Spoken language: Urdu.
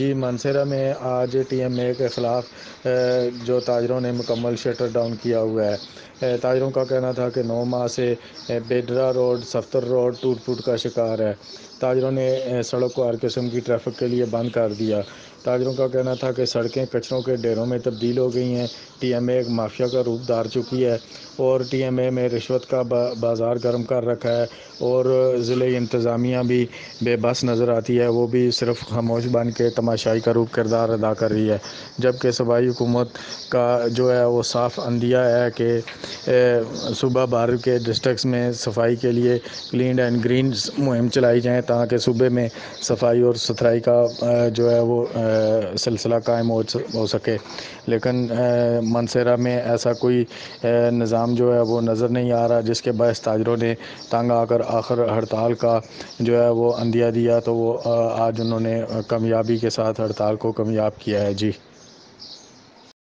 جی مانسہرہ میں آج ٹی ایم اے کے خلاف جو تاجروں نے مکمل شٹر ڈاؤن کیا ہوا ہے۔ تاجروں کا کہنا تھا کہ 9 ماہ سے بیڈرا روڈ، سفتر روڈ ٹوٹ پھوٹ کا شکار ہے۔ تاجروں نے سڑک کو ہر قسم کی ٹریفک کے لیے بند کر دیا۔ تاجروں کا کہنا تھا کہ سڑکیں کچروں کے ڈھیروں میں تبدیل ہو گئی ہیں۔ ٹی ایم اے ایک مافیا کا روپ دھار چکی ہے اور ٹی ایم اے میں رشوت کا بازار گرم کر رکھا ہے، اور ضلعی انتظامیہ بھی بے بس نظر آتی ہے، وہ بھی صرف خاموش بن کے تماشائی کا روپ کردار ادا کر رہی ہے، جبکہ صوبائی حکومت کا جو ہے وہ صاف عندیہ ہے کہ صوبہ بھر کے ڈسٹرکٹس میں صفائی کے لیے کلین اینڈ گرین مہم چلائی جائیں تاکہ صوبے میں صفائی اور ستھرائی کا جو ہے وہ سلسلہ قائم ہو سکے، لیکن مانسہرہ میں ایسا کوئی نظام جو ہے وہ نظر نہیں آ رہا، جس کے باعث تاجروں نے تنگ آ کر آخر ہڑتال کا جو ہے وہ عندیہ دیا، تو وہ آج انہوں نے کامیابی کے ساتھ ہڑتال کو کامیاب کیا ہے۔ جی